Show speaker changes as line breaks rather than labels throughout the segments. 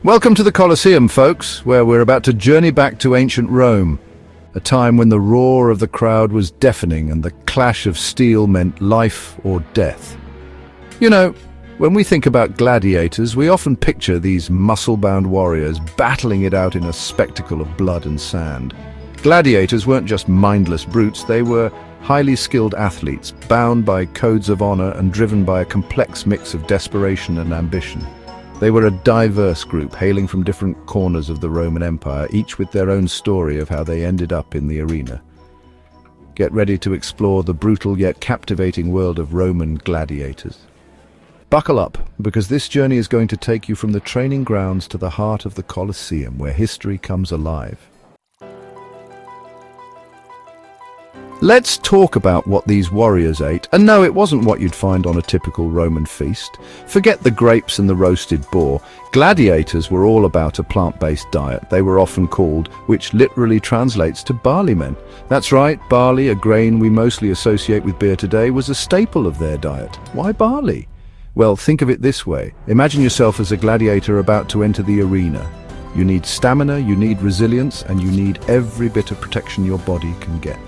Welcome to the Colosseum, folks, where we're about to journey back to ancient Rome, a time when the roar of the crowd was deafening and the clash of steel meant life or death. You know, when we think about gladiators, we often picture these muscle-bound warriors battling it out in a spectacle of blood and sand. Gladiators weren't just mindless brutes, they were highly skilled athletes, bound by codes of honor and driven by a complex mix of desperation and ambition. They were a diverse group, hailing from different corners of the Roman Empire, each with their own story of how they ended up in the arena. Get ready to explore the brutal yet captivating world of Roman gladiators. Buckle up, because this journey is going to take you from the training grounds to the heart of the Colosseum, where history comes alive. Let's talk about what these warriors ate. And no, it wasn't what you'd find on a typical Roman feast. Forget the grapes and the roasted boar. Gladiators were all about a plant-based diet. They were often called, which literally translates to barley men. That's right, barley, a grain we mostly associate with beer today, was a staple of their diet. Why barley? Well, think of it this way. Imagine yourself as a gladiator about to enter the arena. You need stamina, you need resilience, and you need every bit of protection your body can get.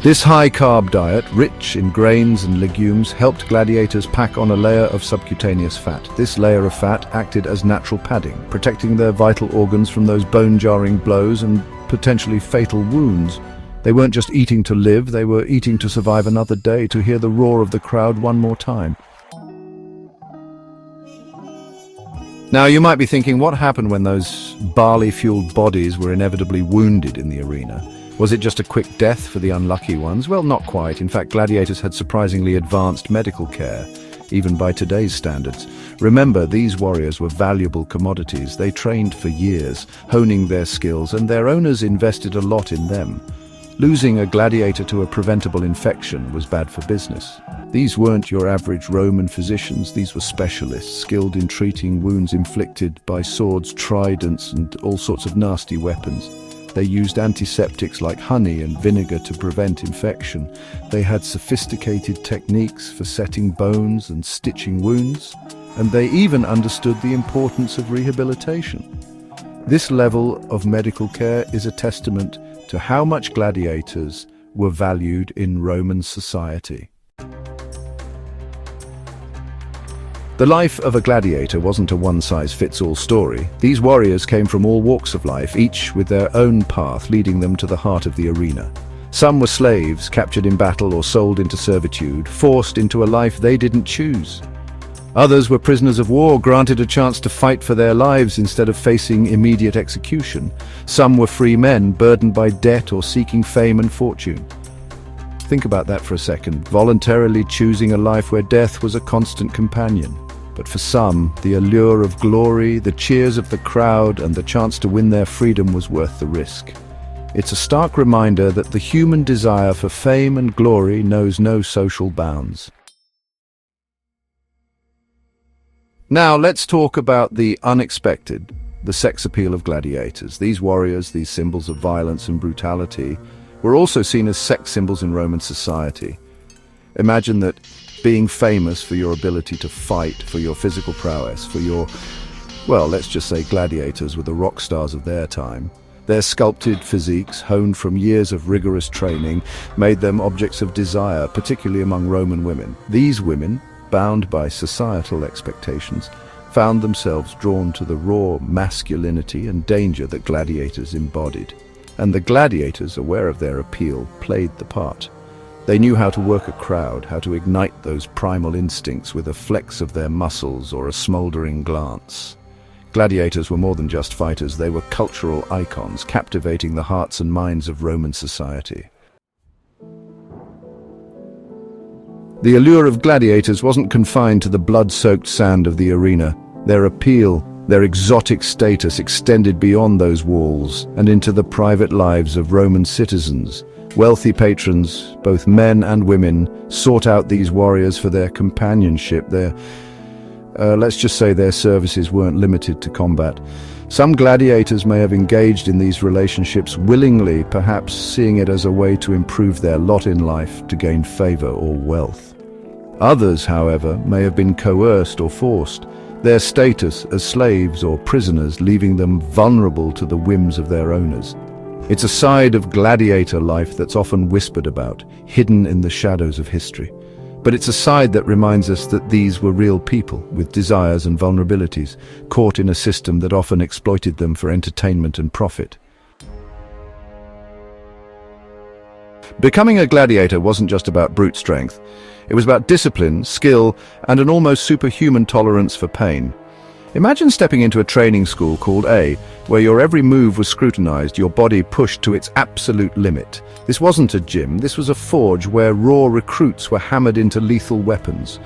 This high-carb diet, rich in grains and legumes, helped gladiators pack on a layer of subcutaneous fat. This layer of fat acted as natural padding, protecting their vital organs from those bone-jarring blows and potentially fatal wounds. They weren't just eating to live, they were eating to survive another day, to hear the roar of the crowd one more time. Now, you might be thinking, what happened when those barley-fueled bodies were inevitably wounded in the arena? Was it just a quick death for the unlucky ones? Well, not quite. In fact, gladiators had surprisingly advanced medical care, even by today's standards. Remember, these warriors were valuable commodities. They trained for years, honing their skills, and their owners invested a lot in them. Losing a gladiator to a preventable infection was bad for business. These weren't your average Roman physicians. These were specialists, skilled in treating wounds inflicted by swords, tridents, and all sorts of nasty weapons. They used antiseptics like honey and vinegar to prevent infection. They had sophisticated techniques for setting bones and stitching wounds, and they even understood the importance of rehabilitation. This level of medical care is a testament to how much gladiators were valued in Roman society. The life of a gladiator wasn't a one-size-fits-all story. These warriors came from all walks of life, each with their own path leading them to the heart of the arena. Some were slaves, captured in battle or sold into servitude, forced into a life they didn't choose. Others were prisoners of war, granted a chance to fight for their lives instead of facing immediate execution. Some were free men, burdened by debt or seeking fame and fortune. Think about that for a second, voluntarily choosing a life where death was a constant companion. But for some, the allure of glory, the cheers of the crowd, and the chance to win their freedom was worth the risk. It's a stark reminder that the human desire for fame and glory knows no social bounds. Now let's talk about the unexpected, the sex appeal of gladiators. These warriors, these symbols of violence and brutality, were also seen as sex symbols in Roman society. Imagine that being famous for your ability to fight, for your physical prowess, for your, well, let's just say gladiators were the rock stars of their time. Their sculpted physiques, honed from years of rigorous training, made them objects of desire, particularly among Roman women. These women, bound by societal expectations, found themselves drawn to the raw masculinity and danger that gladiators embodied. And the gladiators, aware of their appeal, played the part. They knew how to work a crowd, how to ignite those primal instincts with a flex of their muscles or a smoldering glance. Gladiators were more than just fighters, they were cultural icons, captivating the hearts and minds of Roman society. The allure of gladiators wasn't confined to the blood-soaked sand of the arena. Their appeal, their exotic status extended beyond those walls and into the private lives of Roman citizens. Wealthy patrons, both men and women, sought out these warriors for their companionship. Let's just say their services weren't limited to combat. Some gladiators may have engaged in these relationships willingly, perhaps seeing it as a way to improve their lot in life, to gain favor or wealth. Others, however, may have been coerced or forced. their status as slaves or prisoners, leaving them vulnerable to the whims of their owners. It's a side of gladiator life that's often whispered about, hidden in the shadows of history. But it's a side that reminds us that these were real people with desires and vulnerabilities, caught in a system that often exploited them for entertainment and profit. Becoming a gladiator wasn't just about brute strength. It was about discipline, skill, and an almost superhuman tolerance for pain. Imagine stepping into a training school called A, where your every move was scrutinized, your body pushed to its absolute limit. This wasn't a gym, this was a forge where raw recruits were hammered into lethal weapons.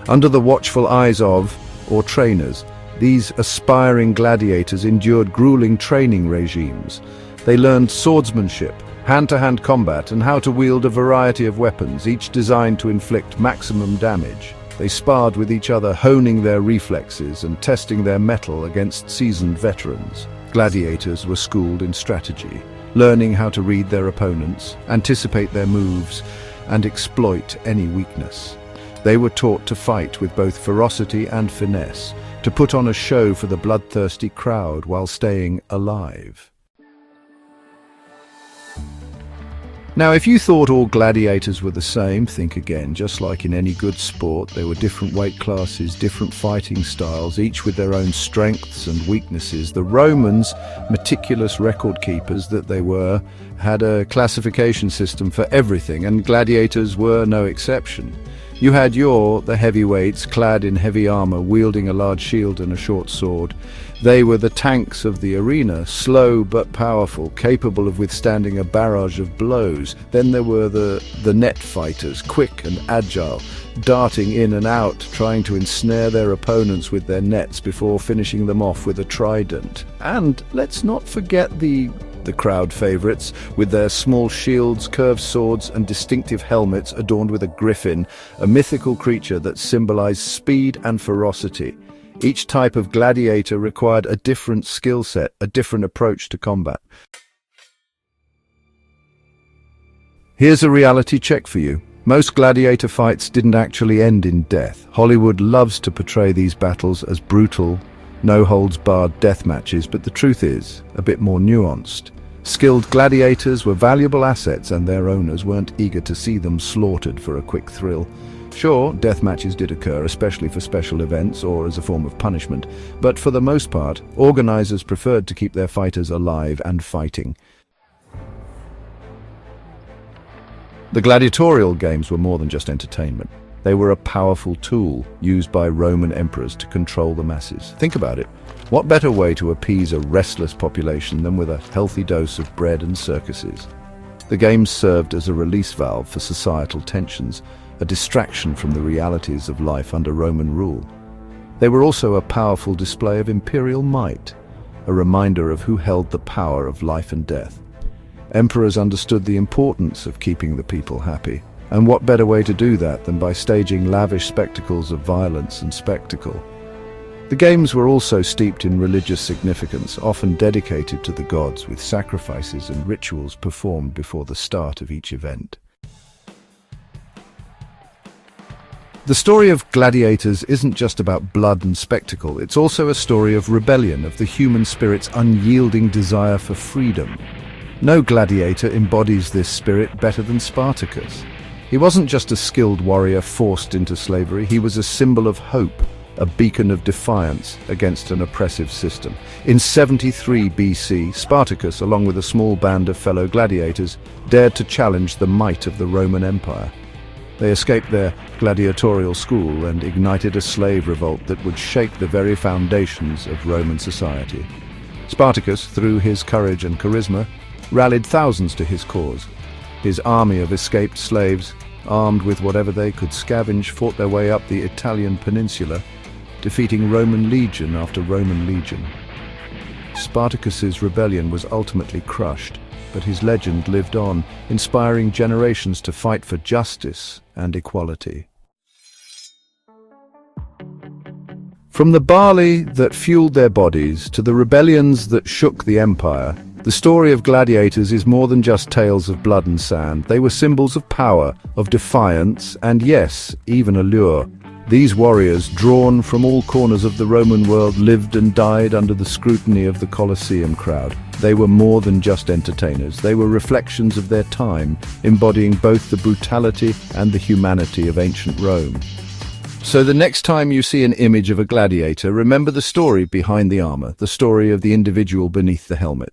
Under the watchful eyes of, or trainers, these aspiring gladiators endured grueling training regimes. They learned swordsmanship, hand-to-hand combat, and how to wield a variety of weapons, each designed to inflict maximum damage. They sparred with each other, honing their reflexes and testing their mettle against seasoned veterans. Gladiators were schooled in strategy, learning how to read their opponents, anticipate their moves, and exploit any weakness. They were taught to fight with both ferocity and finesse, to put on a show for the bloodthirsty crowd while staying alive. Now, if you thought all gladiators were the same, think again. Just like in any good sport, there were different weight classes, different fighting styles, each with their own strengths and weaknesses. The Romans, meticulous record keepers that they were, had a classification system for everything, and gladiators were no exception. You had the heavyweights, clad in heavy armor, wielding a large shield and a short sword. They were the tanks of the arena, slow but powerful, capable of withstanding a barrage of blows. Then there were the net fighters, quick and agile, darting in and out, trying to ensnare their opponents with their nets before finishing them off with a trident. And let's not forget the crowd favorites, with their small shields, curved swords, and distinctive helmets adorned with a griffin, a mythical creature that symbolized speed and ferocity. Each type of gladiator required a different skill set, a different approach to combat. Here's a reality check for you. Most gladiator fights didn't actually end in death. Hollywood loves to portray these battles as brutal, no-holds-barred death matches, but the truth is a bit more nuanced. Skilled gladiators were valuable assets, and their owners weren't eager to see them slaughtered for a quick thrill. Sure, death matches did occur, especially for special events or as a form of punishment, but for the most part, organizers preferred to keep their fighters alive and fighting. The gladiatorial games were more than just entertainment. They were a powerful tool used by Roman emperors to control the masses. Think about it. What better way to appease a restless population than with a healthy dose of bread and circuses? The games served as a release valve for societal tensions, a distraction from the realities of life under Roman rule. They were also a powerful display of imperial might, a reminder of who held the power of life and death. Emperors understood the importance of keeping the people happy, and what better way to do that than by staging lavish spectacles of violence and spectacle? The games were also steeped in religious significance, often dedicated to the gods, with sacrifices and rituals performed before the start of each event. The story of gladiators isn't just about blood and spectacle, it's also a story of rebellion, of the human spirit's unyielding desire for freedom. No gladiator embodies this spirit better than Spartacus. He wasn't just a skilled warrior forced into slavery, he was a symbol of hope, a beacon of defiance against an oppressive system. In 73 BC, Spartacus, along with a small band of fellow gladiators, dared to challenge the might of the Roman Empire. They escaped their gladiatorial school and ignited a slave revolt that would shake the very foundations of Roman society. Spartacus, through his courage and charisma, rallied thousands to his cause. His army of escaped slaves, armed with whatever they could scavenge, fought their way up the Italian peninsula, defeating Roman legion after Roman legion. Spartacus's rebellion was ultimately crushed, but his legend lived on, inspiring generations to fight for justice and equality. From the barley that fueled their bodies to the rebellions that shook the empire, the story of gladiators is more than just tales of blood and sand. They were symbols of power, of defiance, and yes, even allure. These warriors, drawn from all corners of the Roman world, lived and died under the scrutiny of the Colosseum crowd. They were more than just entertainers. They were reflections of their time, embodying both the brutality and the humanity of ancient Rome. So the next time you see an image of a gladiator, remember the story behind the armor, the story of the individual beneath the helmet.